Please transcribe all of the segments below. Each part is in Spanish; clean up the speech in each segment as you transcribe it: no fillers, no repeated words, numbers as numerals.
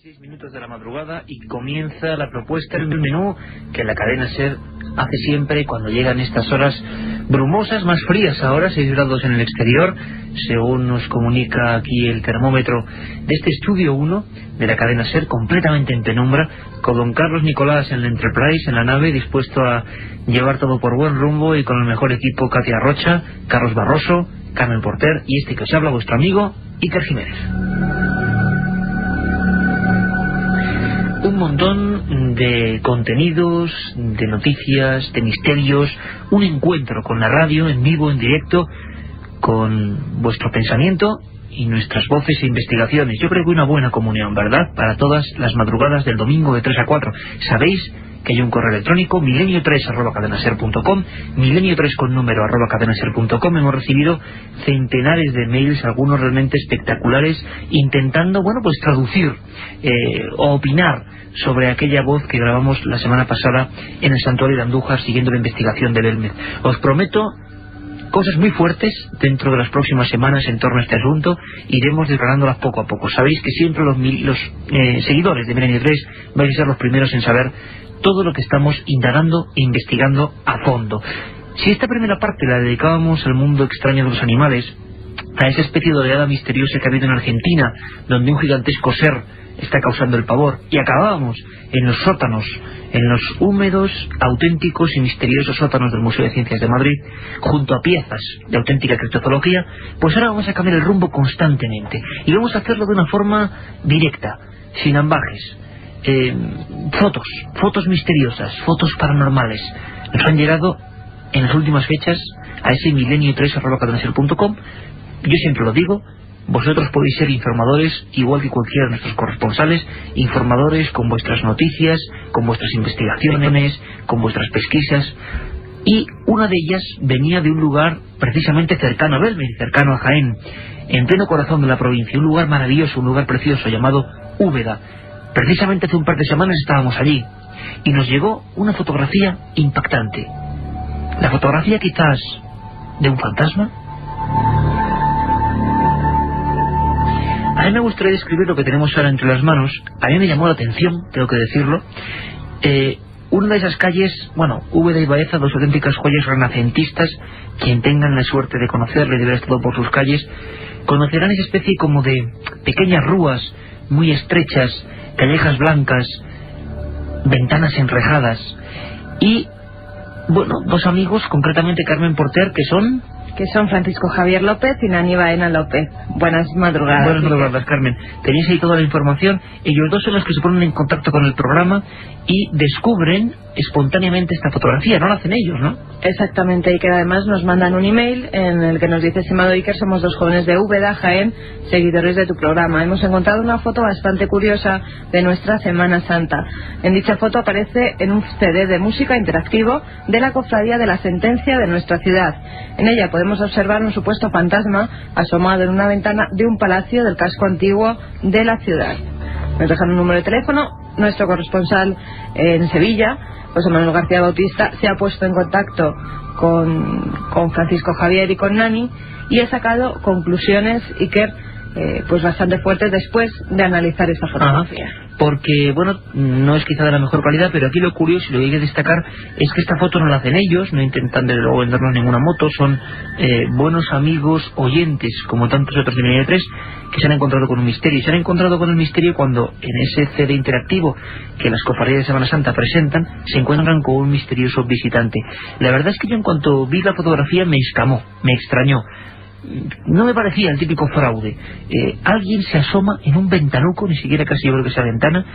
6 minutos de la madrugada y comienza la propuesta del menú que la cadena SER hace siempre cuando llegan estas horas brumosas, más frías ahora, 6 grados en el exterior, según nos comunica aquí el termómetro de este estudio 1 de la cadena SER, completamente en penumbra, con don Carlos Nicolás en la Enterprise, en la nave, dispuesto a llevar todo por buen rumbo, y con el mejor equipo: Katia Rocha, Carlos Barroso, Carmen Porter y este que os habla, vuestro amigo Iker Jiménez. Un montón de contenidos, de noticias, de misterios, un encuentro con la radio en vivo, en directo, con vuestro pensamiento y nuestras voces e investigaciones. Yo creo que una buena comunión, ¿verdad?, para todas las madrugadas del domingo de 3 a 4. Sabéis que hay un correo electrónico, milenio3@cadenaser.com, milenio3 con número @cadenaser.com. Hemos recibido centenares de mails, algunos realmente espectaculares, intentando, bueno, pues traducir o opinar sobre aquella voz que grabamos la semana pasada en el santuario de Andújar, siguiendo la investigación de Belmez. Os prometo cosas muy fuertes dentro de las próximas semanas en torno a este asunto. Iremos desgranándolas poco a poco. Sabéis que siempre los seguidores de Milenio 3 vais a ser los primeros en saber todo lo que estamos indagando e investigando a fondo. Si esta primera parte la dedicábamos al mundo extraño de los animales, a esa especie de oleada misteriosa que ha habido en Argentina, donde un gigantesco ser está causando el pavor, y acabábamos en los sótanos, en los húmedos, auténticos y misteriosos sótanos del Museo de Ciencias de Madrid, junto a piezas de auténtica criptozoología, pues ahora vamos a cambiar el rumbo constantemente, y vamos a hacerlo de una forma directa, sin ambajes. Fotos misteriosas, fotos paranormales nos han llegado en las últimas fechas a ese milenio3@cadenaser.com. Yo siempre lo digo, vosotros podéis ser informadores igual que cualquiera de nuestros corresponsales, informadores con vuestras noticias, con vuestras investigaciones, con vuestras pesquisas, y una de ellas venía de un lugar precisamente cercano a Belmez, cercano a Jaén, en pleno corazón de la provincia, un lugar maravilloso, un lugar precioso llamado Úbeda. Precisamente hace un par de semanas estábamos allí y nos llegó una fotografía impactante. La fotografía quizás de un fantasma. A mí me gustaría describir lo que tenemos ahora entre las manos. A mí me llamó la atención, tengo que decirlo, una de esas calles, bueno, Úbeda y Baeza, dos auténticas joyas renacentistas. Quien tengan la suerte de conocerle, de haber estado por sus calles, conocerán esa especie como de pequeñas rúas muy estrechas, callejas blancas, ventanas enrejadas, y, bueno, dos amigos, concretamente Carmen Porter, que son Francisco Javier López y Nani Baena López. Buenas madrugadas. Buenas madrugadas, Carmen. Tenéis ahí toda la información. Ellos dos son los que se ponen en contacto con el programa y descubren espontáneamente esta fotografía. No la hacen ellos, ¿no? Exactamente, y que además nos mandan un email en el que nos dice: estimado Iker, somos dos jóvenes de Úbeda, Jaén, seguidores de tu programa. Hemos encontrado una foto bastante curiosa de nuestra Semana Santa. En dicha foto aparece en un CD de música interactivo de la Cofradía de la Sentencia de nuestra ciudad. En ella podemos observar un supuesto fantasma asomado en una ventana de un palacio del casco antiguo de la ciudad. Nos dejan un número de teléfono. Nuestro corresponsal en Sevilla, José Manuel García Bautista, se ha puesto en contacto con Francisco Javier y con Nani, y ha sacado conclusiones, Iker, pues bastante fuertes después de analizar esta fotografía. Porque, bueno, no es quizá de la mejor calidad, pero aquí lo curioso y lo que hay que destacar es que esta foto no la hacen ellos, no intentan desde luego vendernos ninguna moto. Son buenos amigos, oyentes, como tantos otros de Milenio 3, que se han encontrado con un misterio. Y se han encontrado con el misterio cuando en ese CD interactivo que las cofradías de Semana Santa presentan, se encuentran con un misterioso visitante. La verdad es que yo, en cuanto vi la fotografía, me escamó, me extrañó. No me parecía el típico fraude. Alguien se asoma en un ventanuco, ni siquiera casi yo creo que sea ventana,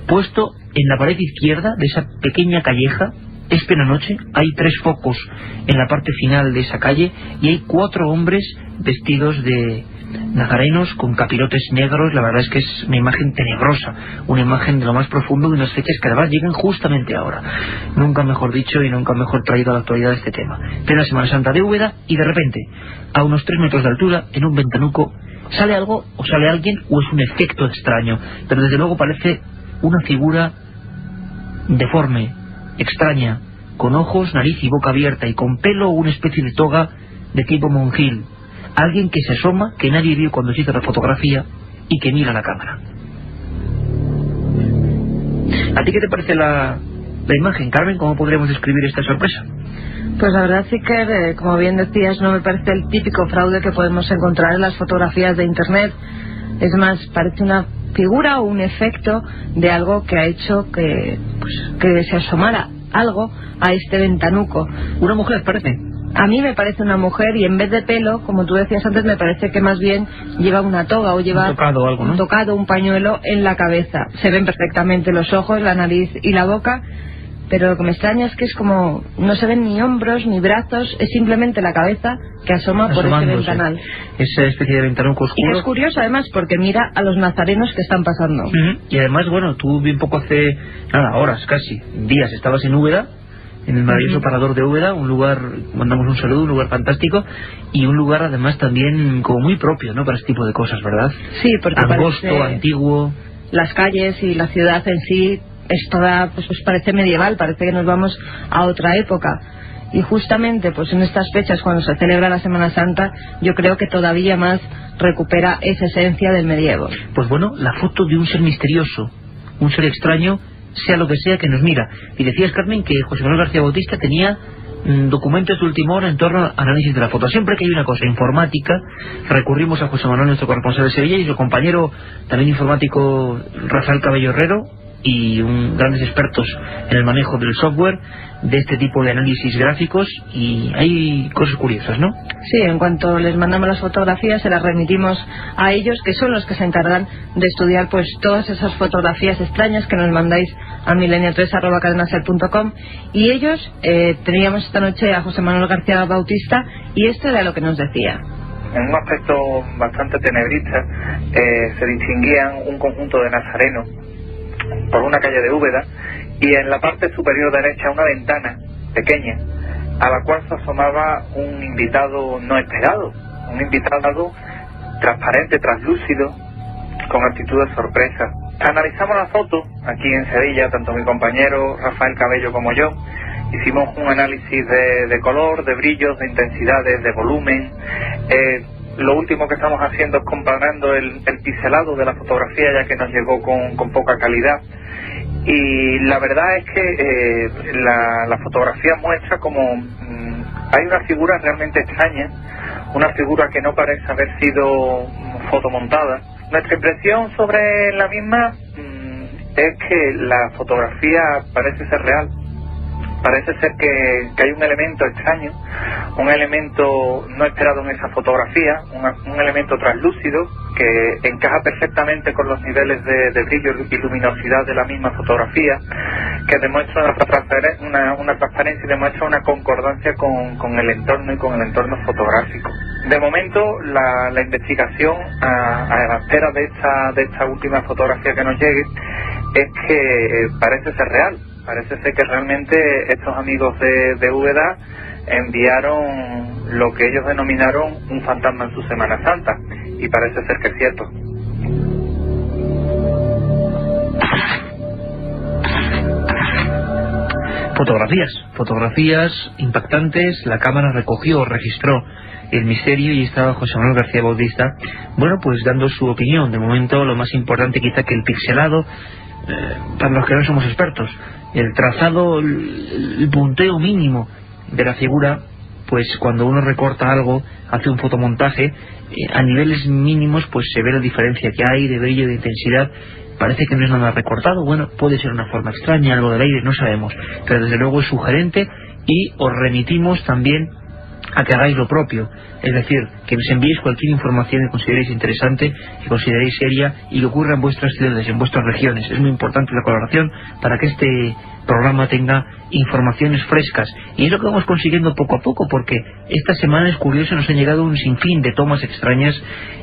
puesto en la pared izquierda de esa pequeña calleja. Es plena noche, hay 3 focos en la parte final de esa calle y hay 4 hombres vestidos de nazarenos con capirotes negros. La verdad es que es una imagen tenebrosa, una imagen de lo más profundo, de unas fechas que además llegan justamente ahora. Nunca mejor dicho y nunca mejor traído a la actualidad este tema. Plena Semana Santa de Úbeda, y de repente, a unos 3 metros de altura, en un ventanuco, sale algo, o sale alguien, o es un efecto extraño, pero desde luego parece una figura deforme, extraña, con ojos, nariz y boca abierta, y con pelo o una especie de toga de tipo monjil. Alguien que se asoma, que nadie vio cuando se hizo la fotografía, y que mira la cámara. ¿A ti qué te parece la imagen, Carmen? ¿Cómo podríamos describir esta sorpresa? Pues la verdad sí que, como bien decías, no me parece el típico fraude que podemos encontrar en las fotografías de internet. Es más, parece una figura o un efecto de algo que ha hecho que se asomara algo a este ventanuco. ¿Una mujer parece? A mí me parece una mujer, y en vez de pelo, como tú decías antes, me parece que más bien lleva una toga o lleva un tocado, algo, ¿no? Un tocado, un pañuelo en la cabeza. Se ven perfectamente los ojos, la nariz y la boca, pero lo que me extraña es que es como no se ven ni hombros ni brazos, es simplemente la cabeza que asoma por ese ventanal. Esa especie de ventanuco oscuro. Y es curioso además porque mira a los nazarenos que están pasando. Y además, bueno, tú bien poco hace horas, casi días, estabas en Úbeda, en el maravilloso parador de Úbeda, un lugar, mandamos un saludo, un lugar fantástico, y un lugar además también como muy propio, ¿no?, para este tipo de cosas, ¿verdad? Sí, porque angosto, antiguo. Las calles y la ciudad en sí es toda, pues parece medieval, parece que nos vamos a otra época. Y justamente pues en estas fechas, cuando se celebra la Semana Santa, yo creo que todavía más recupera esa esencia del medievo. Pues bueno, la foto de un ser misterioso, un ser extraño, sea lo que sea que nos mira. Y decías, Carmen, que José Manuel García Bautista tenía documentos de última hora en torno al análisis de la foto. Siempre que hay una cosa informática, recurrimos a José Manuel, nuestro corresponsal de Sevilla, y su compañero también informático, Rafael Cabello Herrero, y grandes expertos en el manejo del software de este tipo de análisis gráficos, y hay cosas curiosas, ¿no? Sí, en cuanto les mandamos las fotografías se las remitimos a ellos, que son los que se encargan de estudiar pues todas esas fotografías extrañas que nos mandáis a milenio3@cadenaser.com, y ellos teníamos esta noche a José Manuel García Bautista, y esto era lo que nos decía. En un aspecto bastante tenebrista se distinguían un conjunto de nazarenos por una calle de Úbeda, y en la parte superior derecha una ventana pequeña a la cual se asomaba un invitado no esperado, un invitado transparente, translúcido, con actitud de sorpresa. Analizamos la foto aquí en Sevilla, tanto mi compañero Rafael Cabello como yo. Hicimos un análisis de color, de brillos, de intensidades, de volumen. Lo último que estamos haciendo es comparando el pixelado de la fotografía, ya que nos llegó con poca calidad. Y la verdad es que la fotografía muestra como hay una figura realmente extraña, una figura que no parece haber sido fotomontada. Nuestra impresión sobre la misma es que la fotografía parece ser real. Parece ser que hay un elemento extraño, un elemento no esperado en esa fotografía, un elemento translúcido que encaja perfectamente con los niveles de brillo y luminosidad de la misma fotografía, que demuestra una transparencia y demuestra una concordancia con el entorno y con el entorno fotográfico. De momento, la investigación a la espera de esta última fotografía que nos llegue es que parece ser real. Parece ser que realmente estos amigos de Úbeda enviaron lo que ellos denominaron un fantasma en su Semana Santa, y parece ser que es cierto. Fotografías impactantes. La cámara registró el misterio, y estaba José Manuel García Bautista, bueno, pues dando su opinión. De momento, lo más importante quizá que el pixelado, para los que no somos expertos, el trazado, el punteo mínimo de la figura, pues cuando uno recorta algo, hace un fotomontaje, a niveles mínimos pues se ve la diferencia que hay de brillo, de intensidad. Parece que no es nada recortado. Bueno, puede ser una forma extraña, algo del aire, no sabemos, pero desde luego es sugerente, y os remitimos también a que hagáis lo propio, es decir, que nos enviéis cualquier información que consideréis interesante, que consideréis seria, y que ocurra en vuestras ciudades, en vuestras regiones. Es muy importante la colaboración para que este programa tenga informaciones frescas, y es lo que vamos consiguiendo poco a poco, porque esta semana es curioso, nos han llegado un sinfín de tomas extrañas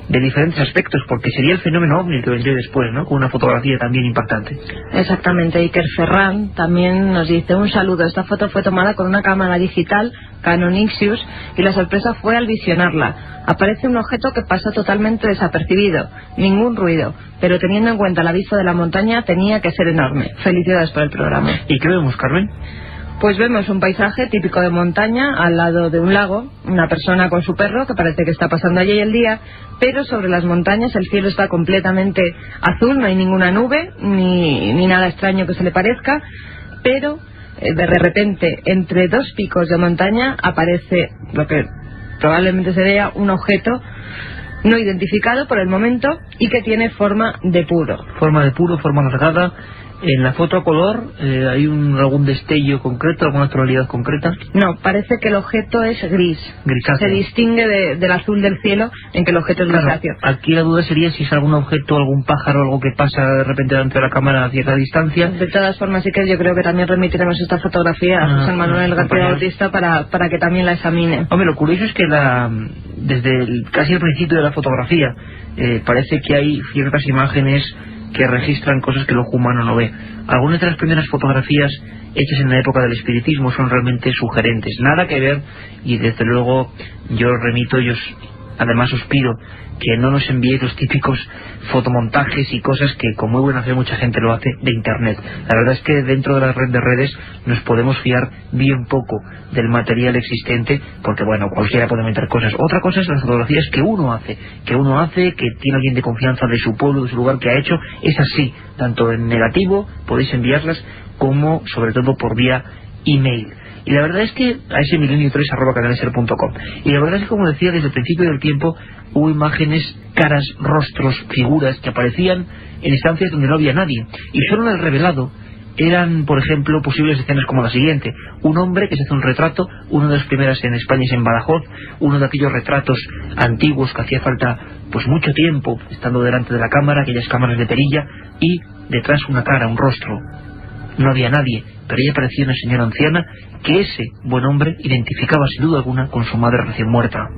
de diferentes aspectos, porque sería el fenómeno ovni que vendría después, ¿no?, con una fotografía también impactante. Exactamente. Iker Ferran también nos dice: un saludo, esta foto fue tomada con una cámara digital Canon Ixius, y la sorpresa fue al visionarla. Aparece un objeto que pasó totalmente desapercibido, ningún ruido, pero teniendo en cuenta la vista de la montaña tenía que ser enorme. Felicidades por el programa. ¿Y qué vemos, Carmen? Pues vemos un paisaje típico de montaña al lado de un lago, una persona con su perro que parece que está pasando allí el día, pero sobre las montañas el cielo está completamente azul, no hay ninguna nube ni nada extraño que se le parezca, pero de repente entre dos picos de montaña aparece lo que probablemente sería un objeto no identificado por el momento y que tiene forma de puro. Forma de puro, forma alargada. En la foto a color hay algún destello concreto, alguna tonalidad concreta. No, parece que el objeto es gris. Grisáceo. Se distingue del azul del cielo en que el objeto es grisáceo. Aquí la duda sería si es algún objeto, algún pájaro, algo que pasa de repente delante de la cámara a cierta distancia. De todas formas, sí que yo creo que también remitiremos esta fotografía a José Manuel García Bautista para que también la examine. Hombre, lo curioso es que desde casi el principio de la fotografía parece que hay ciertas imágenes que registran cosas que el ojo humano no ve. Algunas de las primeras fotografías hechas en la época del espiritismo son realmente sugerentes, nada que ver, y desde luego yo remito, además os pido que no nos enviéis los típicos fotomontajes y cosas que con muy buena fe mucha gente lo hace de internet. La verdad es que dentro de la red de redes nos podemos fiar bien poco del material existente, porque bueno, cualquiera puede meter cosas. Otra cosa es las fotografías que uno hace, que tiene alguien de confianza de su pueblo, de su lugar, que ha hecho. Es así, tanto en negativo podéis enviarlas como sobre todo por vía email. Y la verdad es que a ese milenio3@canalser.com. Y la verdad es que, como decía, desde el principio del tiempo hubo imágenes, caras, rostros, figuras que aparecían en estancias donde no había nadie. Y solo en el revelado eran, por ejemplo, posibles escenas como la siguiente: un hombre que se hace un retrato, una de las primeras en España es en Badajoz, uno de aquellos retratos antiguos que hacía falta pues mucho tiempo estando delante de la cámara, aquellas cámaras de perilla, y detrás una cara, un rostro. No había nadie, pero ella parecía una señora anciana que ese buen hombre identificaba sin duda alguna con su madre recién muerta.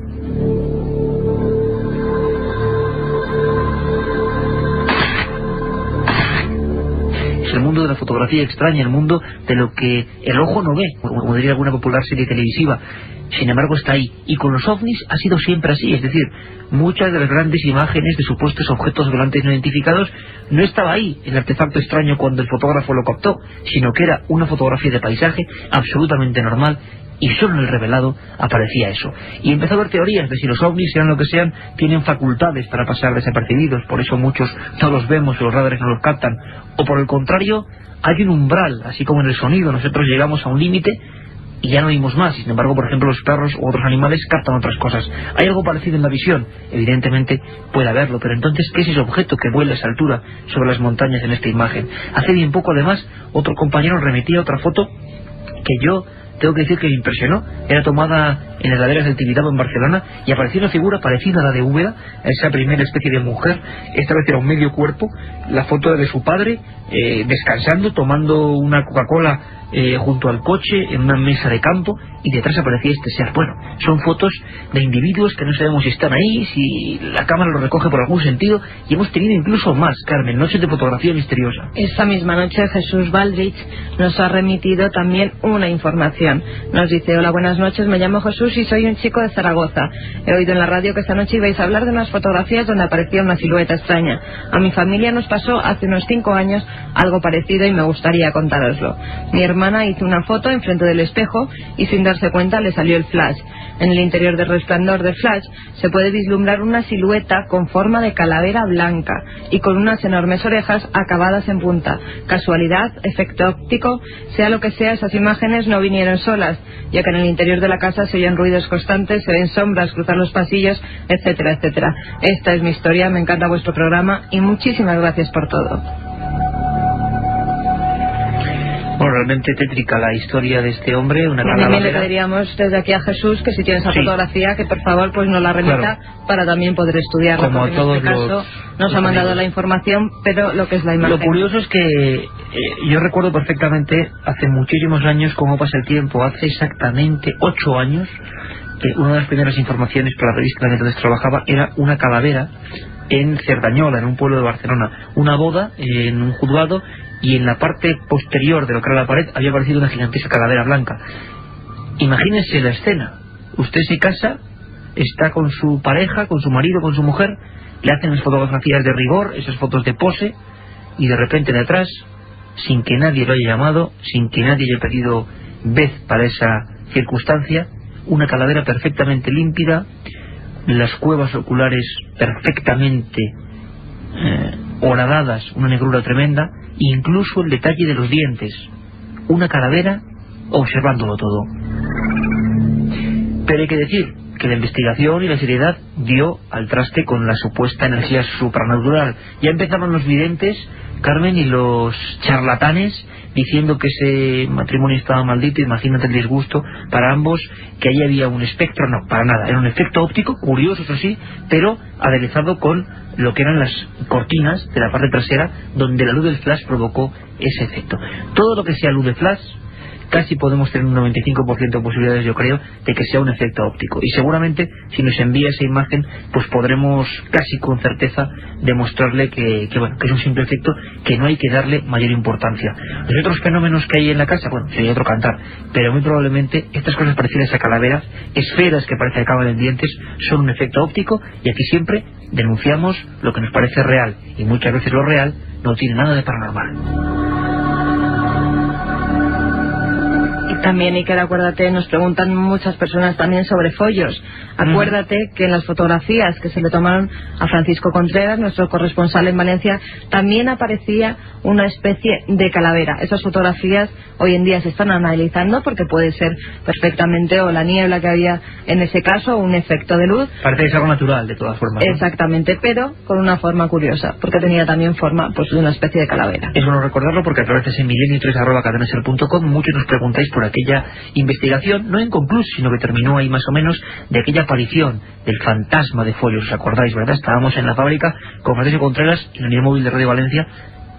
Es el mundo de la fotografía extraña, el mundo de lo que el ojo no ve, como diría alguna popular serie televisiva. Sin embargo está ahí, y con los ovnis ha sido siempre así. Es decir, muchas de las grandes imágenes de supuestos objetos volantes no identificados no estaba ahí el artefacto extraño cuando el fotógrafo lo captó, sino que era una fotografía de paisaje absolutamente normal, y solo en el revelado aparecía eso. Y empezó a haber teorías de si los ovnis, sean lo que sean, tienen facultades para pasar desapercibidos, por eso muchos no los vemos o los radares no los captan, o por el contrario hay un umbral, así como en el sonido nosotros llegamos a un límite y ya no oímos más, y sin embargo, por ejemplo, los perros u otros animales captan otras cosas. Hay algo parecido en la visión, evidentemente puede haberlo, pero entonces, ¿qué es ese objeto que vuela a esa altura sobre las montañas en esta imagen? Hace bien poco, además, otro compañero remitía otra foto que yo tengo que decir que me impresionó. Era tomada en las laderas del Tibidabo, en Barcelona, y apareció una figura parecida a la de Úbeda, a esa primera especie de mujer. Esta vez era un medio cuerpo, la foto de su padre descansando, tomando una Coca-Cola junto al coche, en una mesa de campo, y detrás aparecía este ser. Bueno, son fotos de individuos que no sabemos si están ahí, si la cámara lo recoge por algún sentido, y hemos tenido incluso más, Carmen, noches de fotografía misteriosa. Esta misma noche Jesús Baldrich nos ha remitido también una información. Nos dice: hola, buenas noches, me llamo Jesús y soy un chico de Zaragoza. He oído en la radio que esta noche ibais a hablar de unas fotografías donde aparecía una silueta extraña. A mi familia nos pasó hace unos 5 años algo parecido y me gustaría contároslo. Mi hermana hizo una foto enfrente del espejo y sin darse cuenta le salió el flash. En el interior del resplandor del flash se puede vislumbrar una silueta con forma de calavera blanca y con unas enormes orejas acabadas en punta. Casualidad, efecto óptico, sea lo que sea, esas imágenes no vinieron solas, ya que en el interior de la casa se oyen ruidos constantes, se ven sombras cruzar los pasillos, etcétera, etcétera. Esta es mi historia, me encanta vuestro programa y muchísimas gracias por todo. Bueno, realmente tétrica la historia de este hombre, una calavera. También le pediríamos desde aquí a Jesús que si tiene esa fotografía, que por favor pues nos la remita, claro, para también poder estudiarla. Como a todos en este caso nos ha mandado la información, pero lo que es la imagen. Lo curioso es que yo recuerdo perfectamente hace muchísimos años, cómo pasa el tiempo, hace exactamente 8 años, que una de las primeras informaciones para la revista en la que entonces trabajaba era una calavera en Cerdañola, en un pueblo de Barcelona, una boda en un juzgado, y en la parte posterior de lo que era la pared había aparecido una gigantesca calavera blanca. Imagínense la escena: usted se casa, está con su pareja, con su marido, con su mujer, le hacen las fotografías de rigor, esas fotos de pose, y de repente detrás, sin que nadie lo haya llamado, sin que nadie haya pedido vez para esa circunstancia, una calavera perfectamente límpida, las cuevas oculares perfectamente horadadas, una negrura tremenda, incluso el detalle de los dientes, una calavera observándolo todo. Pero hay que decir que la investigación y la seriedad dio al traste con la supuesta energía supranatural. Ya empezaban los videntes, Carmen, y los charlatanes diciendo que ese matrimonio estaba maldito. Imagínate el disgusto para ambos, que ahí había un espectro. No, para nada, era un efecto óptico, curioso eso sí, pero aderezado con lo que eran las cortinas de la parte trasera, donde la luz del flash provocó ese efecto. Todo lo que sea luz de flash, casi podemos tener un 95% de posibilidades, yo creo, de que sea un efecto óptico. Y seguramente, si nos envía esa imagen, pues podremos casi con certeza demostrarle que es un simple efecto, que no hay que darle mayor importancia. Los otros fenómenos que hay en la casa, bueno, sería otro cantar, pero muy probablemente estas cosas parecidas a calaveras, esferas que parece que acaban en dientes, son un efecto óptico, y aquí siempre denunciamos lo que nos parece real, y muchas veces lo real no tiene nada de paranormal. También, Iker, acuérdate, nos preguntan muchas personas también sobre follos. Acuérdate que en las fotografías que se le tomaron a Francisco Contreras, nuestro corresponsal en Valencia, también aparecía una especie de calavera. Esas fotografías hoy en día se están analizando porque puede ser perfectamente o la niebla que había en ese caso, un efecto de luz. Parece que es algo natural, de todas formas, ¿no? Exactamente, pero con una forma curiosa, porque tenía también forma pues de una especie de calavera. Es bueno recordarlo porque a través de ese milenio3@cadenaser.com muchos nos preguntáis por aquella investigación, no inconclusa, sino que terminó ahí más o menos, de aquella aparición del fantasma de follos. ¿Os acordáis, verdad? Estábamos en la fábrica con Francisco Contreras, en la unidad móvil de Radio Valencia,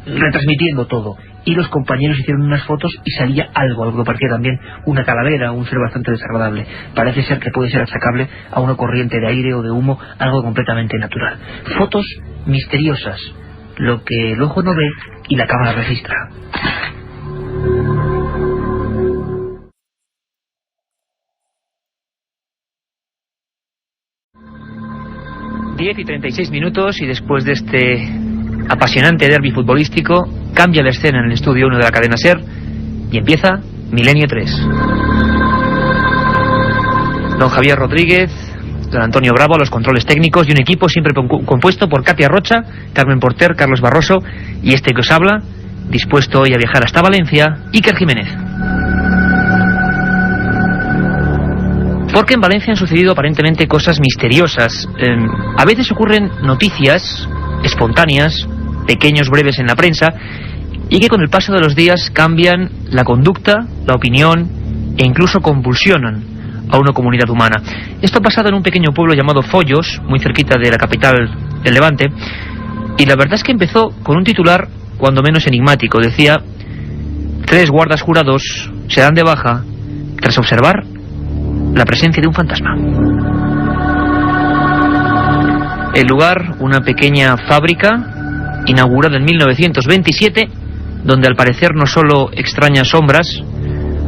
retransmitiendo todo, y los compañeros hicieron unas fotos y salía algo que parecía también una calavera, un ser bastante desagradable. Parece ser que puede ser achacable a una corriente de aire o de humo, algo completamente natural. Fotos misteriosas, lo que el ojo no ve y la cámara registra. Diez y 36 minutos, y después de este apasionante derbi futbolístico, cambia la escena en el estudio 1 de la cadena SER y empieza Milenio 3. Don Javier Rodríguez, don Antonio Bravo a los controles técnicos, y un equipo siempre compuesto por Katia Rocha, Carmen Porter, Carlos Barroso y este que os habla, dispuesto hoy a viajar hasta Valencia, Iker Jiménez. Porque en Valencia han sucedido aparentemente cosas misteriosas. A veces ocurren noticias espontáneas, pequeños breves en la prensa, y que con el paso de los días cambian la conducta, la opinión e incluso convulsionan a una comunidad humana. Esto ha pasado en un pequeño pueblo llamado Follos, muy cerquita de la capital del Levante, y la verdad es que empezó con un titular cuando menos enigmático. Decía: 3 guardas jurados se dan de baja tras observar la presencia de un fantasma. El lugar, una pequeña fábrica inaugurada en 1927, donde al parecer no solo extrañas sombras,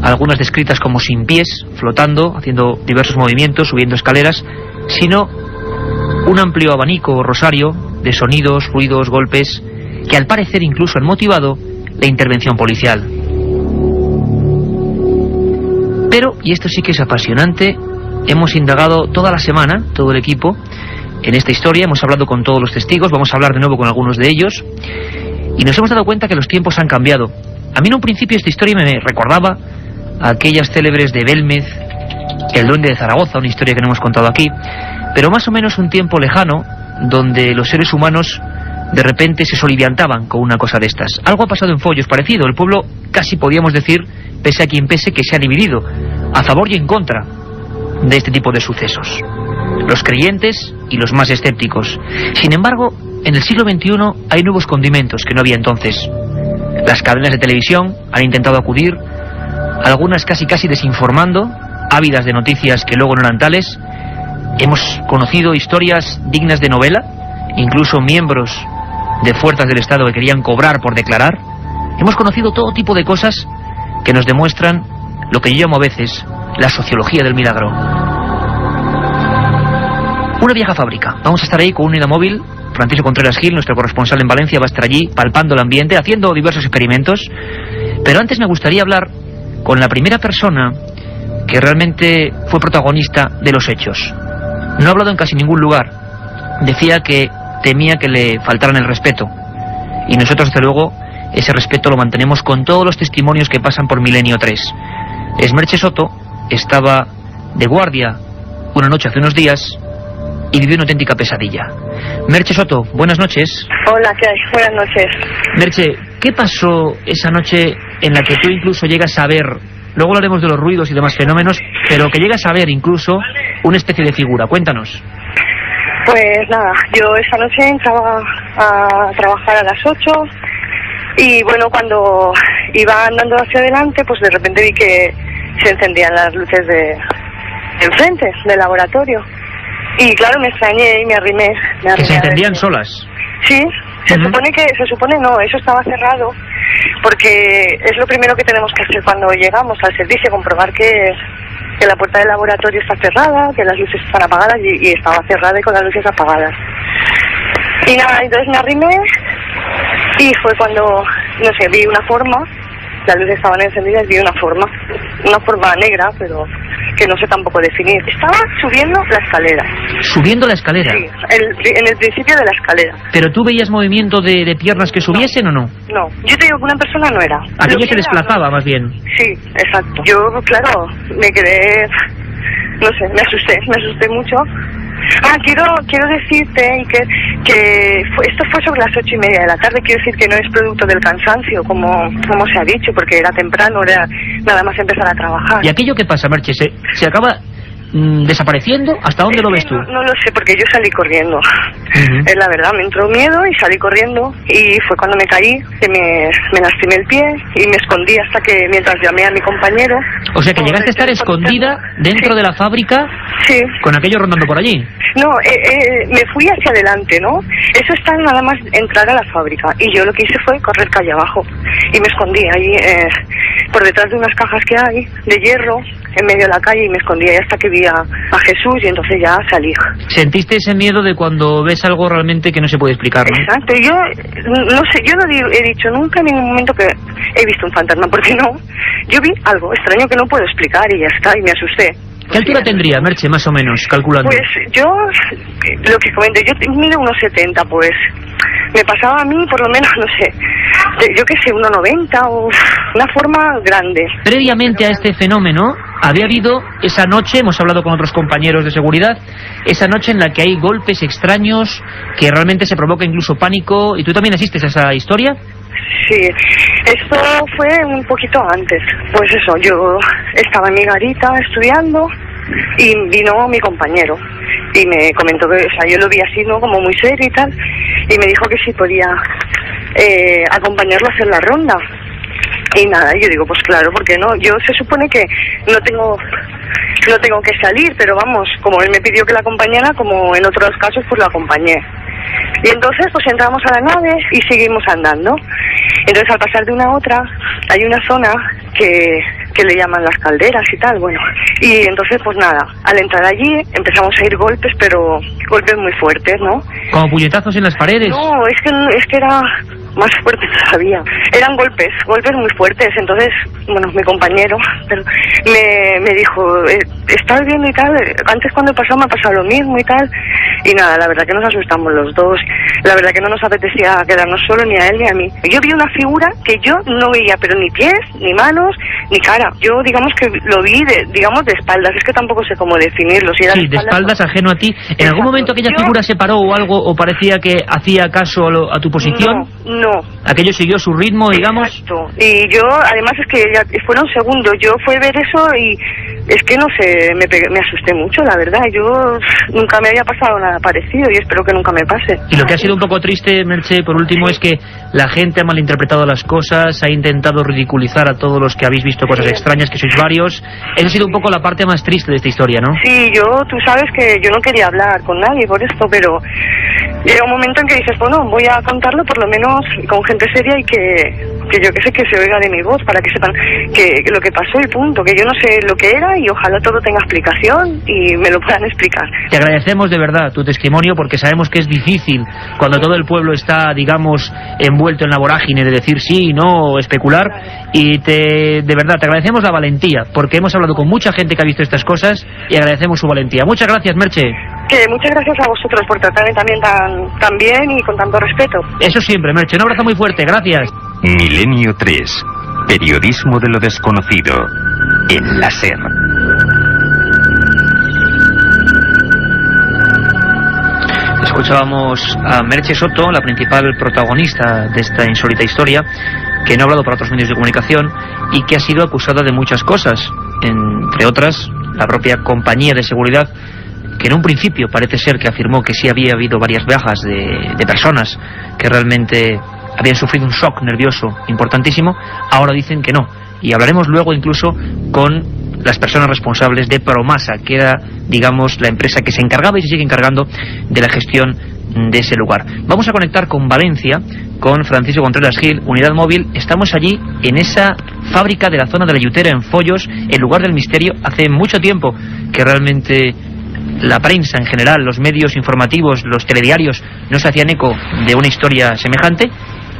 algunas descritas como sin pies, flotando, haciendo diversos movimientos, subiendo escaleras, sino un amplio abanico o rosario de sonidos, ruidos, golpes, que al parecer incluso han motivado la intervención policial. Pero, y esto sí que es apasionante, hemos indagado toda la semana, todo el equipo, en esta historia. Hemos hablado con todos los testigos, vamos a hablar de nuevo con algunos de ellos, y nos hemos dado cuenta que los tiempos han cambiado. A mí en un principio esta historia me recordaba a aquellas célebres de Belmez, el duende de Zaragoza, una historia que no hemos contado aquí, pero más o menos un tiempo lejano, donde los seres humanos de repente se soliviantaban con una cosa de estas. Algo ha pasado en Follos parecido. El pueblo, casi podíamos decir, pese a quien pese, que se ha dividido a favor y en contra de este tipo de sucesos, los creyentes y los más escépticos. Sin embargo, en el siglo XXI hay nuevos condimentos que no había entonces. Las cadenas de televisión han intentado acudir, algunas casi desinformando, ávidas de noticias que luego no eran tales. Hemos conocido historias dignas de novela, incluso miembros de fuerzas del Estado que querían cobrar por declarar. Hemos conocido todo tipo de cosas que nos demuestran lo que yo llamo a veces la sociología del milagro. Una vieja fábrica. Vamos a estar ahí con una unidad móvil. Francisco Contreras Gil, nuestro corresponsal en Valencia, va a estar allí palpando el ambiente, haciendo diversos experimentos. Pero antes me gustaría hablar con la primera persona que realmente fue protagonista de los hechos. No ha hablado en casi ningún lugar. Decía que temía que le faltaran el respeto. Y nosotros, desde luego, ese respeto lo mantenemos con todos los testimonios que pasan por Milenio 3. Merche Soto estaba de guardia una noche hace unos días y vivió una auténtica pesadilla. Merche Soto, buenas noches. Hola, ¿qué hay? Buenas noches. Merche, ¿qué pasó esa noche en la que tú incluso llegas a ver, luego hablaremos de los ruidos y demás fenómenos, pero que llegas a ver incluso una especie de figura? Cuéntanos. Pues nada, yo esa noche entraba a trabajar a las 8 y bueno, cuando iba andando hacia adelante, pues de repente vi que se encendían las luces de enfrente del laboratorio. Y claro, me extrañé y me arrimé. ¿Que se encendían solas? Sí, se supone no, eso estaba cerrado, porque es lo primero que tenemos que hacer cuando llegamos al servicio, comprobar que la puerta del laboratorio está cerrada, que las luces están apagadas, y estaba cerrada y con las luces apagadas. Y nada, entonces me arrimé y fue cuando, no sé, vi una forma, las luces estaban encendidas, vi una forma negra, pero que no sé tampoco definir. Estaba subiendo la escalera. ¿Subiendo la escalera? Sí, en el principio de la escalera. ¿Pero tú veías movimiento de piernas que subiesen o no? No, yo te digo que una persona no era. Aquello se desplazaba más bien. Sí, exacto. Yo, claro, me quedé, no sé, me asusté mucho. Quiero decirte esto fue sobre las 8:30 de la tarde. Quiero decir que no es producto del cansancio, como se ha dicho, porque era temprano, era nada más empezar a trabajar. ¿Y aquello qué pasa, Merche? ¿Se acaba desapareciendo? ¿Hasta dónde lo ves tú? No lo sé, porque yo salí corriendo. Es la verdad, me entró miedo y salí corriendo, y fue cuando me caí, que me lastimé el pie y me escondí hasta que, mientras llamé a mi compañero... O sea, que llegaste a estar escondida dentro de la fábrica, sí, con aquello rondando por allí. No, me fui hacia adelante, ¿no? Eso está nada más entrar a la fábrica, y yo lo que hice fue correr calle abajo y me escondí ahí por detrás de unas cajas que hay de hierro en medio de la calle, y me escondí ahí hasta que vi a Jesús, y entonces ya salí. ¿Sentiste ese miedo de cuando ves algo realmente que no se puede explicar, no? Exacto, yo no sé, yo no he dicho nunca en ningún momento que he visto un fantasma, porque no, yo vi algo extraño que no puedo explicar y ya está, y me asusté. ¿Qué altura tendría, Merche, más o menos, calculando? Pues yo, lo que comenté, yo mido 1,70, pues me pasaba a mí por lo menos, no sé, yo qué sé, 1,90 o una forma grande. Previamente a este fenómeno, había habido esa noche, hemos hablado con otros compañeros de seguridad, esa noche en la que hay golpes extraños, que realmente se provoca incluso pánico, ¿y tú también asistes a esa historia? Sí, esto fue un poquito antes. Pues eso, yo estaba en mi garita estudiando y vino mi compañero y me comentó que, o sea, yo lo vi así, ¿no?, como muy serio y tal, y me dijo que si podía acompañarlo a hacer la ronda. Y nada, yo digo, pues claro, porque no, yo se supone que no tengo que salir, pero vamos, como él me pidió que la acompañara, como en otros casos, pues lo acompañé. Y entonces pues entramos a la nave y seguimos andando. Entonces, al pasar de una a otra, hay una zona que le llaman las calderas y tal, bueno. Y entonces, pues nada, al entrar allí empezamos a oír golpes, pero golpes muy fuertes, ¿no? ¿Como puñetazos en las paredes? No, es que era más fuerte todavía. Eran golpes muy fuertes. Entonces, bueno, mi compañero me dijo, ¿estás viendo y tal? Antes cuando pasó me ha pasado lo mismo y tal. Y nada, la verdad que nos asustamos los dos. La verdad que no nos apetecía quedarnos solos, ni a él ni a mí. Yo vi una figura que yo no veía, pero ni pies, ni manos, ni cara. Yo, digamos que lo vi, digamos, de espaldas. Es que tampoco sé cómo definirlo. Si era sí, de espaldas, ajeno a ti. ¿En exacto. algún momento aquella figura se paró o algo, o parecía que hacía caso a tu posición? No. ¿Aquello siguió su ritmo, digamos? Exacto. Y yo, además, es que ya fueron segundos. Yo fui a ver eso y es que no sé, me asusté mucho, la verdad. Yo nunca me había pasado nada parecido y espero que nunca me pase. Y lo que ha sido un poco triste, Merche, por último, es que la gente ha malinterpretado las cosas, ha intentado ridiculizar a todos los que habéis visto cosas extrañas, que sois varios. Esa ha sido un poco la parte más triste de esta historia, ¿no? Sí, tú sabes que yo no quería hablar con nadie por esto, pero llega un momento en que dices, bueno, voy a contarlo por lo menos con gente seria y que que yo que sé, que se oiga de mi voz, para que sepan que lo que pasó y punto, que yo no sé lo que era y ojalá todo tenga explicación y me lo puedan explicar. Te agradecemos de verdad tu testimonio, porque sabemos que es difícil cuando todo el pueblo está, digamos, envuelto en la vorágine de decir sí, no, especular, y de verdad te agradecemos la valentía, porque hemos hablado con mucha gente que ha visto estas cosas y agradecemos su valentía. Muchas gracias, Merche. Que muchas gracias a vosotros por tratarme también tan bien y con tanto respeto. Eso siempre, Merche. Un abrazo muy fuerte. Gracias. Milenio 3. Periodismo de lo desconocido. En la SER. Escuchábamos a Merche Soto, la principal protagonista de esta insólita historia, que no ha hablado para otros medios de comunicación y que ha sido acusada de muchas cosas, entre otras la propia compañía de seguridad, que en un principio parece ser que afirmó que sí había habido varias bajas de personas que realmente habían sufrido un shock nervioso importantísimo. Ahora dicen que no, y hablaremos luego incluso con las personas responsables de Promasa, que era, digamos, la empresa que se encargaba y se sigue encargando de la gestión de ese lugar. Vamos a conectar con Valencia, con Francisco Contreras Gil, Unidad Móvil. Estamos allí en esa fábrica de la zona de la Yutera, en Follos, el lugar del misterio. Hace mucho tiempo que realmente la prensa en general, los medios informativos, los telediarios no se hacían eco de una historia semejante,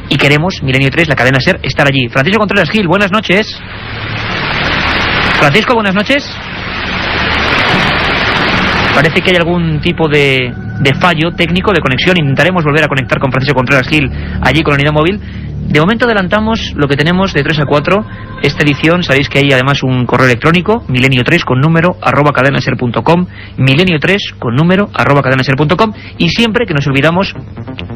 y queremos, Milenio 3, la cadena SER, estar allí. Francisco Contreras Gil, buenas noches. Francisco, buenas noches. Parece que hay algún tipo de fallo técnico de conexión. Intentaremos volver a conectar con Francisco Contreras Gil allí con la Unidad Móvil. De momento adelantamos lo que tenemos de 3 a 4. Esta edición, sabéis que hay además un correo electrónico, milenio3 con número @cadenaser.com, milenio3 con número @cadenaser.com, y siempre que nos olvidamos,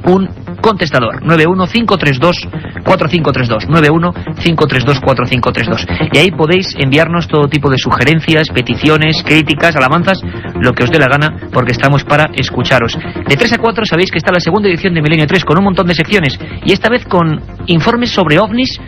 un contestador, 915324532, 915324532. Y ahí podéis enviarnos todo tipo de sugerencias, peticiones, críticas, alabanzas, lo que os dé la gana, porque estamos para escucharos. De 3 a 4 sabéis que está la segunda edición de Milenio 3 con un montón de secciones, y esta vez con informes sobre ovnis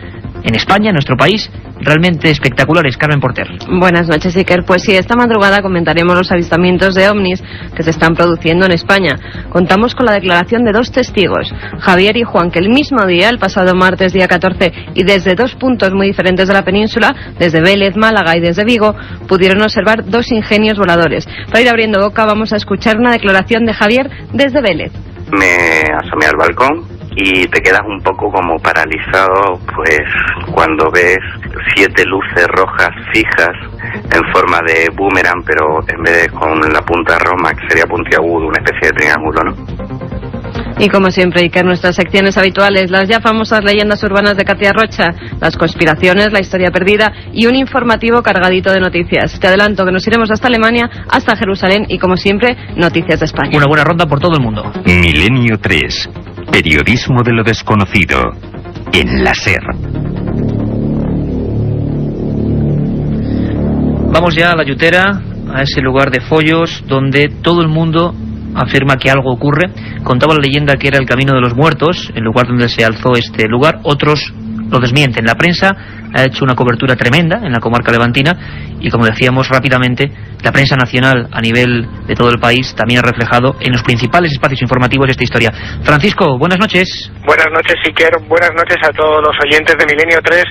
en España, en nuestro país, realmente espectaculares. Carmen Porter. Buenas noches, Iker. Pues sí, esta madrugada comentaremos los avistamientos de ovnis que se están produciendo en España. Contamos con la declaración de 2 testigos, Javier y Juan, que el mismo día, el pasado martes día 14, y desde 2 puntos muy diferentes de la península, desde Vélez, Málaga y desde Vigo, pudieron observar 2 ingenios voladores. Para ir abriendo boca, vamos a escuchar una declaración de Javier desde Vélez. Me asomé al balcón y te quedas un poco como paralizado, pues cuando ves 7 luces rojas fijas en forma de boomerang, pero en vez de con la punta roma, que sería puntiagudo, una especie de triángulo, ¿no? Y como siempre, Iker, nuestras secciones habituales, las ya famosas leyendas urbanas de Katia Rocha, las conspiraciones, la historia perdida y un informativo cargadito de noticias. Te adelanto que nos iremos hasta Alemania, hasta Jerusalén y, como siempre, noticias de España. Una buena ronda por todo el mundo. Milenio 3. Periodismo de lo desconocido. En la SER. Vamos ya a la Yutera, a ese lugar de Follos donde todo el mundo afirma que algo ocurre. Contaba la leyenda que era el Camino de los Muertos, el lugar donde se alzó este lugar. Otros lo desmienten. La prensa ha hecho una cobertura tremenda en la comarca levantina y, como decíamos rápidamente, la prensa nacional a nivel de todo el país también ha reflejado en los principales espacios informativos esta historia. Francisco, buenas noches. Buenas noches, Iker. Buenas noches a todos los oyentes de Milenio 3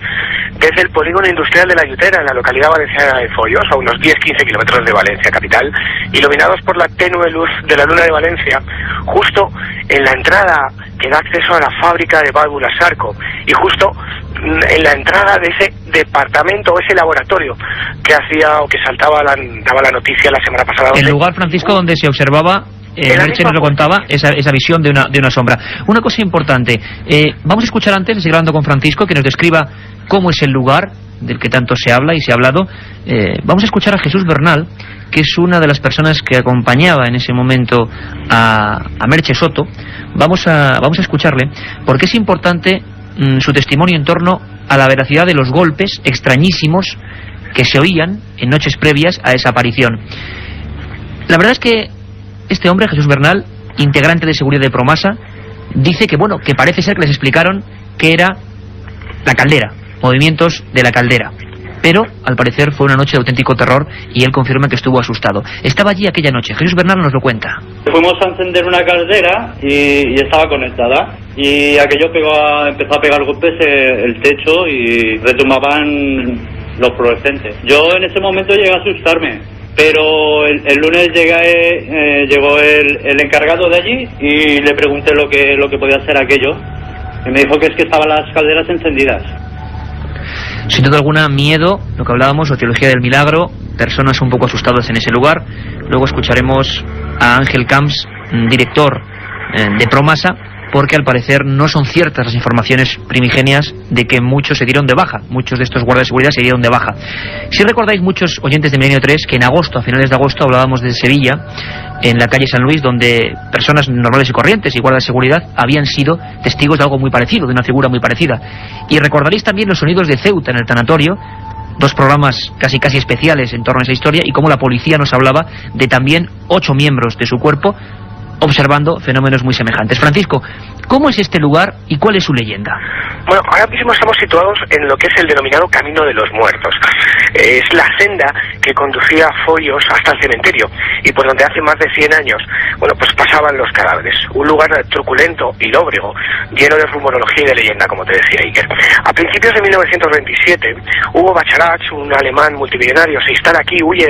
desde el polígono industrial de la Yutera, en la localidad valenciana de Follos, a unos 10-15 kilómetros de Valencia capital, iluminados por la tenue luz de la luna de Valencia, justo en la entrada que da acceso a la fábrica de válvulas Sarco, y justo en la entrada de ese departamento o ese laboratorio que hacía o que daba la noticia la semana pasada. El lugar, Francisco, donde se observaba, Merche nos lo contaba, esa visión de una sombra. Una cosa importante, vamos a escuchar antes de seguir hablando con Francisco, que nos describa cómo es el lugar del que tanto se habla y se ha hablado. Vamos a escuchar a Jesús Bernal, que es una de las personas que acompañaba en ese momento a Merche Soto. Vamos a escucharle, porque es importante su testimonio en torno a la veracidad de los golpes extrañísimos que se oían en noches previas a esa aparición. La verdad es que este hombre, Jesús Bernal, integrante de seguridad de Promasa, dice que, bueno, que parece ser que les explicaron que era la caldera, movimientos de la caldera. Pero, al parecer, fue una noche de auténtico terror y él confirma que estuvo asustado. Estaba allí aquella noche. Jesús Bernal nos lo cuenta. Fuimos a encender una caldera y estaba conectada. y aquello empezó a pegar golpes el techo y retumbaban los fluorescentes. Yo en ese momento llegué a asustarme, pero el lunes llegó el encargado de allí y le pregunté lo que podía ser aquello, y me dijo que es que estaban las calderas encendidas. Sin duda alguna, miedo, lo que hablábamos, o teología del milagro, personas un poco asustadas en ese lugar. Luego escucharemos a Ángel Camps, director de Promasa, porque al parecer no son ciertas las informaciones primigenias de que muchos se dieron de baja, muchos de estos guardias de seguridad se dieron de baja. Si recordáis, muchos oyentes de Milenio 3, que en agosto, a finales de agosto, hablábamos de Sevilla, en la calle San Luis, donde personas normales y corrientes y guardias de seguridad habían sido testigos de algo muy parecido, de una figura muy parecida. Y recordaréis también los sonidos de Ceuta en el tanatorio, dos programas casi especiales en torno a esa historia, y cómo la policía nos hablaba de también 8 miembros de su cuerpo observando fenómenos muy semejantes. Francisco, ¿cómo es este lugar y cuál es su leyenda? Bueno, ahora mismo estamos situados en lo que es el denominado Camino de los Muertos. Es la senda que conducía a Foios hasta el cementerio y por donde hace más de 100 años, bueno, pues pasaban los cadáveres. Un lugar truculento y lóbrego, lleno de rumorología y de leyenda, como te decía Iker. A principios de 1927, Hugo Bacharach, un alemán multimillonario, se instala aquí, huye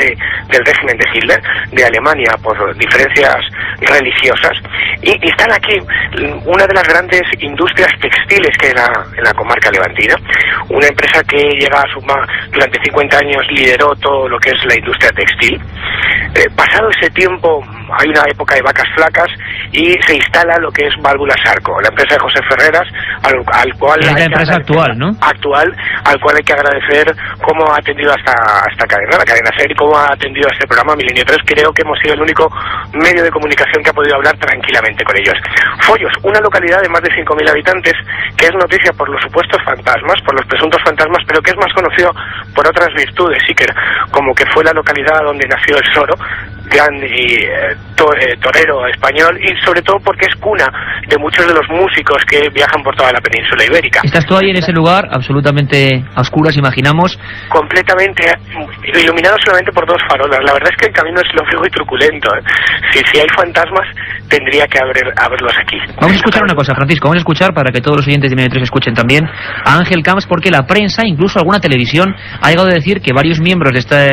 del régimen de Hitler, de Alemania, por diferencias religiosas, y instala aquí una de las grandes industrias textiles que hay en la comarca levantina, una empresa que llega a sumar, durante 50 años lideró todo lo que es la industria textil. Pasado ese tiempo hay una época de vacas flacas y se instala lo que es Válvulas Arco, la empresa de José Ferreras, al cual es la empresa actual, ¿no? Al cual hay que agradecer cómo ha atendido a esta cadena, la cadena SER, y cómo ha atendido a este programa Milenio 3. Creo que hemos sido el único medio de comunicación que ha podido hablar tranquilamente con ellos. Foios, una localidad de más de 5.000 habitantes, que es noticia por los supuestos fantasmas, por los presuntos fantasmas, pero que es más conocido por otras virtudes, Iker, como que fue la localidad donde nació el Soro, gran y torero español, y sobre todo porque es cuna de muchos de los músicos que viajan por toda la península ibérica. ¿Estás tú ahí en ese lugar, absolutamente a oscuras, imaginamos? Completamente iluminado solamente por 2 farolas. La verdad es que el camino es lóbrego y truculento, ¿eh? Si hay fantasmas, tendría que haberlos aquí. Vamos a escuchar una cosa, Francisco, vamos a escuchar, para que todos los oyentes de Milenio 3 escuchen también, a Ángel Camps, porque la prensa, incluso alguna televisión, ha llegado a decir que varios miembros de esta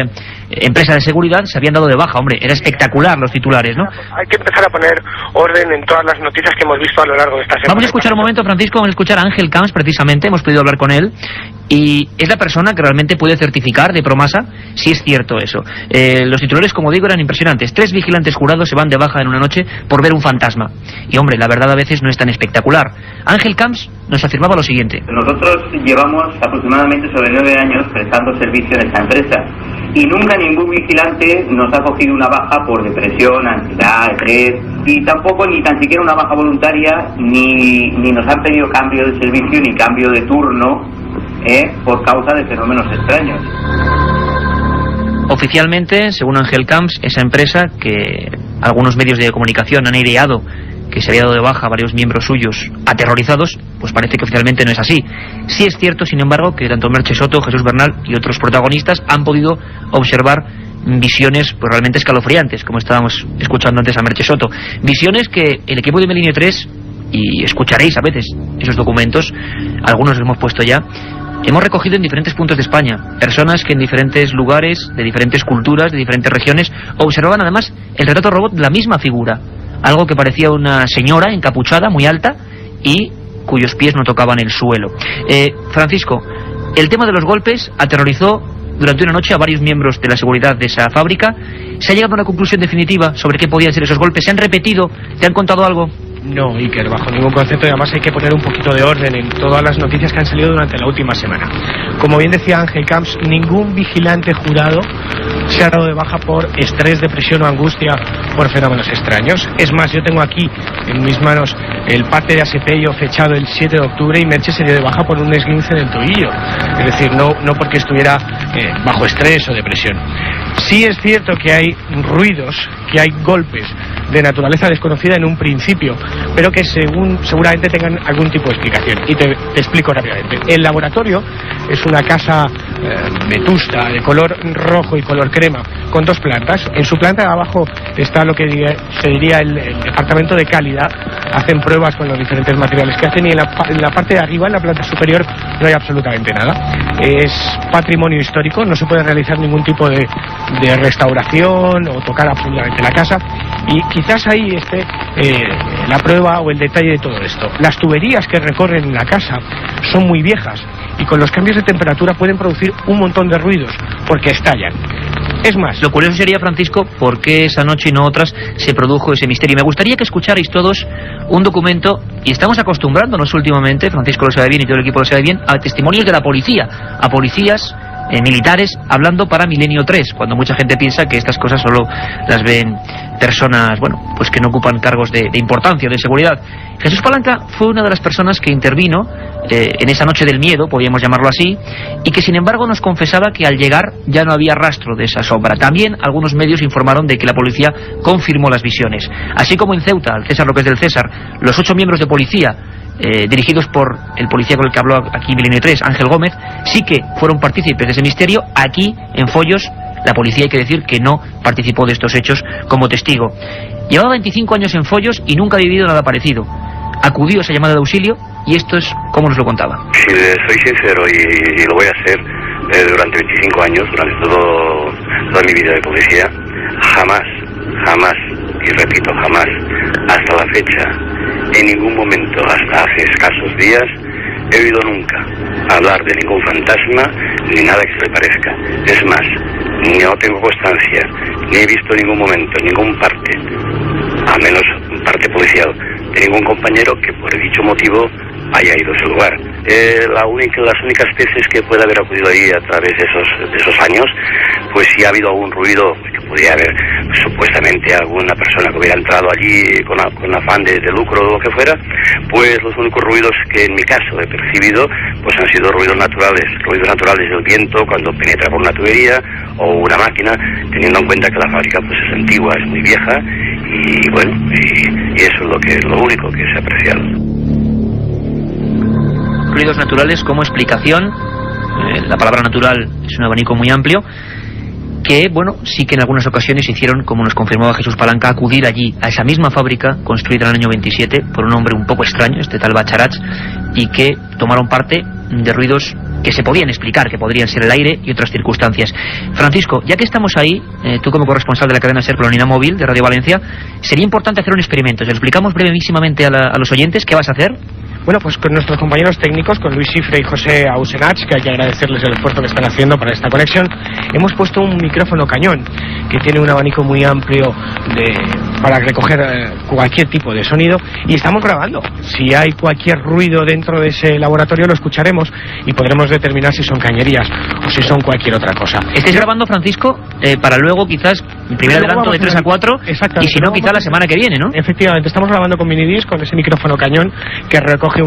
empresa de seguridad se habían dado de baja. Hombre, era espectacular los titulares, ¿no? Hay que empezar a poner orden en todas las noticias que hemos visto a lo largo de esta semana. Vamos a escuchar un momento, Francisco, vamos a escuchar a Ángel Camps, precisamente, hemos podido hablar con él, y es la persona que realmente puede certificar de Promasa si es cierto eso. Los titulares, como digo, eran impresionantes. 3 vigilantes jurados se van de baja en una noche por ver un fantasma. Y hombre, la verdad a veces no es tan espectacular. Ángel Camps nos afirmaba lo siguiente: nosotros llevamos aproximadamente sobre 9 años prestando servicio en esta empresa y nunca ningún vigilante nos ha cogido una baja por depresión, ansiedad, estrés, y tampoco ni tan siquiera una baja voluntaria, ni nos han pedido cambio de servicio ni cambio de turno por causa de fenómenos extraños. Oficialmente, según Ángel Camps, esa empresa, que algunos medios de comunicación han ideado que se había dado de baja a varios miembros suyos aterrorizados, pues parece que oficialmente no es así. Sí es cierto, sin embargo, que tanto Merche Soto, Jesús Bernal y otros protagonistas han podido observar visiones pues realmente escalofriantes, como estábamos escuchando antes a Merche Soto. Visiones que el equipo de Milenio 3, y escucharéis a veces esos documentos, algunos los hemos puesto ya, hemos recogido en diferentes puntos de España. Personas que en diferentes lugares, de diferentes culturas, de diferentes regiones, observaban además el retrato robot de la misma figura. Algo que parecía una señora encapuchada, muy alta, y cuyos pies no tocaban el suelo. Francisco, el tema de los golpes aterrorizó durante una noche a varios miembros de la seguridad de esa fábrica. ¿Se ha llegado a una conclusión definitiva sobre qué podían ser esos golpes? ¿Se han repetido? ¿Te han contado algo? No, Iker, bajo ningún concepto, y además hay que poner un poquito de orden en todas las noticias que han salido durante la última semana. Como bien decía Ángel Camps, ningún vigilante jurado se ha dado de baja por estrés, depresión o angustia por fenómenos extraños. Es más, yo tengo aquí en mis manos el parte de ASPEIO fechado el 7 de octubre y Merche se dio de baja por un esguince del tobillo. Es decir, no porque estuviera bajo estrés o depresión. Sí es cierto que hay ruidos, que hay golpes de naturaleza desconocida en un principio, pero que seguramente tengan algún tipo de explicación. Y te explico rápidamente. El laboratorio es una casa vetusta, de color rojo y color crema, con 2 plantas. En su planta de abajo está lo que se diría el departamento de calidad. Hacen pruebas con los diferentes materiales que hacen, y en la parte de arriba, en la planta superior, no hay absolutamente nada. Es patrimonio histórico, no se puede realizar ningún tipo de restauración o tocar absolutamente la casa, y quizás ahí esté la prueba o el detalle de todo esto. Las tuberías que recorren la casa son muy viejas y con los cambios de temperatura pueden producir un montón de ruidos porque estallan. Es más, lo curioso sería, Francisco, por qué esa noche y no otras se produjo ese misterio. Me gustaría que escucharais todos un documento, y estamos acostumbrándonos últimamente, Francisco lo sabe bien y todo el equipo lo sabe bien, a testimonios de la policía, a policías militares hablando para Milenio 3, cuando mucha gente piensa que estas cosas solo las ven personas, bueno, pues que no ocupan cargos de importancia, de seguridad. Jesús Palanca fue una de las personas que intervino en esa noche del miedo, podríamos llamarlo así, y que sin embargo nos confesaba que al llegar ya no había rastro de esa sombra. También algunos medios informaron de que la policía confirmó las visiones. Así como en Ceuta, al César lo que es del César, los 8 miembros de policía dirigidos por el policía con el que habló aquí Milenio 3, Ángel Gómez, sí que fueron partícipes de ese misterio. Aquí, en Foyos, la policía, hay que decir, que no participó de estos hechos como testigo. Llevaba 25 años en Foyos y nunca ha vivido nada parecido. Acudió a esa llamada de auxilio y esto es como nos lo contaba. Si soy sincero y lo voy a hacer, durante 25 años, durante toda mi vida de policía, jamás, y repito, jamás, hasta la fecha, en ningún momento, hasta hace escasos días, he oído nunca hablar de ningún fantasma ni nada que se le parezca. Es más, no tengo constancia, ni he visto en ningún momento, ningún parte, al menos parte policial, de ningún compañero que por dicho motivo haya ido a ese lugar. Las únicas veces que puede haber acudido ahí a través de esos años, pues sí ha habido algún ruido, que podría haber supuestamente alguna persona que hubiera entrado allí con afán de lucro o lo que fuera, pues los únicos ruidos que en mi caso he percibido pues han sido ruidos naturales del viento cuando penetra por una tubería o una máquina, teniendo en cuenta que la fábrica pues es antigua, es muy vieja, y bueno, y eso es lo único que se ha apreciado. Ruidos naturales como explicación. La palabra natural es un abanico muy amplio, que, bueno, sí que en algunas ocasiones hicieron, como nos confirmaba Jesús Palanca, acudir allí, a esa misma fábrica, construida en el año 27, por un hombre un poco extraño, este tal Bacharach, y que tomaron parte de ruidos que se podían explicar, que podrían ser el aire y otras circunstancias. Francisco, ya que estamos ahí, tú como corresponsal de la cadena SER por la unidad móvil de Radio Valencia, sería importante hacer un experimento. ¿Se lo explicamos brevísimamente a los oyentes? ¿Qué vas a hacer? Bueno, pues con nuestros compañeros técnicos, con Luis Cifre y José Ausenach, que hay que agradecerles el esfuerzo que están haciendo para esta conexión, hemos puesto un micrófono cañón que tiene un abanico muy amplio para recoger cualquier tipo de sonido, y estamos grabando. Si hay cualquier ruido dentro de ese laboratorio lo escucharemos y podremos determinar si son cañerías o si son cualquier otra cosa. ¿Estáis grabando, Francisco, para luego quizás el primer adelanto de 3 a 4? Y si no, quizás la semana que viene, ¿no? Efectivamente, estamos grabando con minidisc, con ese micrófono cañón que recoge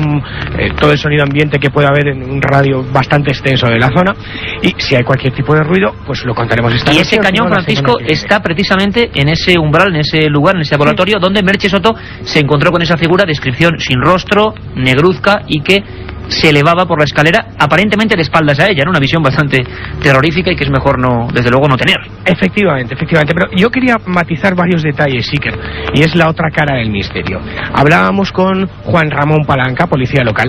todo el sonido ambiente que puede haber en un radio bastante extenso de la zona, y si hay cualquier tipo de ruido pues lo contaremos esta noche. Y ese cañón, Francisco, está precisamente en ese umbral, en ese lugar, en ese laboratorio, sí, donde Merche Soto se encontró con esa figura de descripción sin rostro, negruzca, y que se elevaba por la escalera, aparentemente de espaldas a ella, ¿no? Una visión bastante terrorífica y que es mejor no, desde luego, no tener. Efectivamente, pero yo quería matizar varios detalles, Iker, y es la otra cara del misterio. Hablábamos con Juan Ramón Palanca, policía local.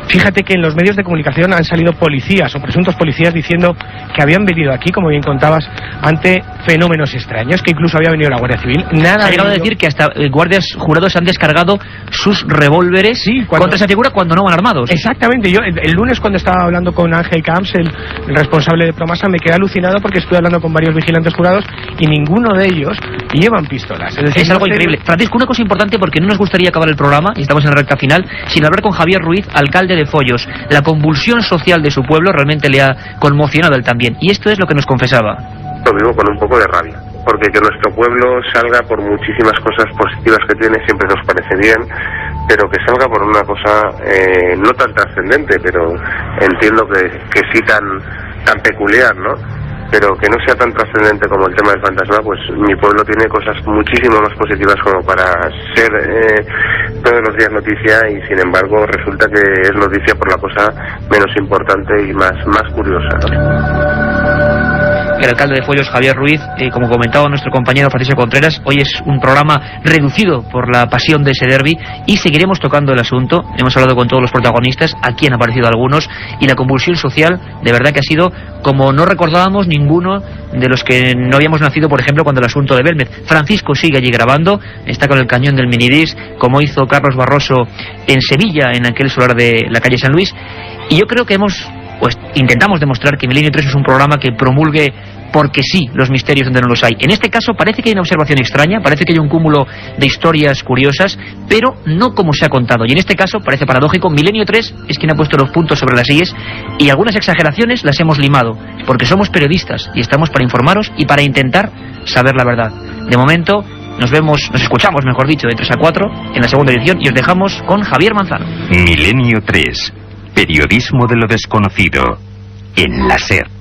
Fíjate que en los medios de comunicación han salido policías o presuntos policías diciendo que habían venido aquí, como bien contabas, ante fenómenos extraños, que incluso había venido la Guardia Civil. Nada. Ha llegado a decir que hasta guardias jurados han descargado sus revólveres contra esa figura cuando no van armados. Exactamente. Yo el lunes, cuando estaba hablando con Ángel Camps, el responsable de Promasa, me quedé alucinado porque estuve hablando con varios vigilantes jurados y ninguno de ellos llevan pistolas. Es decir, algo increíble. Francisco, una cosa importante, porque no nos gustaría acabar el programa, y estamos en la recta final, sin hablar con Javier Ruiz, alcalde de Foyos. La convulsión social de su pueblo realmente le ha conmocionado a él también, y esto es lo que nos confesaba. Lo vivo con un poco de rabia, porque que nuestro pueblo salga, por muchísimas cosas positivas que tiene, siempre nos parece bien, pero que salga por una cosa no tan trascendente, pero entiendo que sí tan peculiar, ¿no? pero que no sea tan trascendente como el tema del fantasma, pues mi pueblo tiene cosas muchísimo más positivas como para ser todos los días noticia, y sin embargo resulta que es noticia por la cosa menos importante y más curiosa, ¿no? El alcalde de Foyos, Javier Ruiz, como comentaba nuestro compañero Patricio Contreras, hoy es un programa reducido por la pasión de ese derbi y seguiremos tocando el asunto. Hemos hablado con todos los protagonistas, aquí han aparecido algunos, y la convulsión social de verdad que ha sido como no recordábamos ninguno de los que no habíamos nacido, por ejemplo, cuando el asunto de Belmez. Francisco sigue allí grabando, está con el cañón del minidisc, como hizo Carlos Barroso en Sevilla, en aquel solar de la calle San Luis, y yo creo que intentamos demostrar que Milenio 3 es un programa que promulgue porque sí los misterios donde no los hay. En este caso parece que hay una observación extraña, parece que hay un cúmulo de historias curiosas, pero no como se ha contado. Y en este caso parece paradójico. Milenio 3 es quien ha puesto los puntos sobre las IES, y algunas exageraciones las hemos limado, porque somos periodistas y estamos para informaros y para intentar saber la verdad. De momento nos escuchamos, mejor dicho, de 3 a 4 en la segunda edición, y os dejamos con Javier Manzano. Milenio 3, periodismo de lo desconocido, en la SER.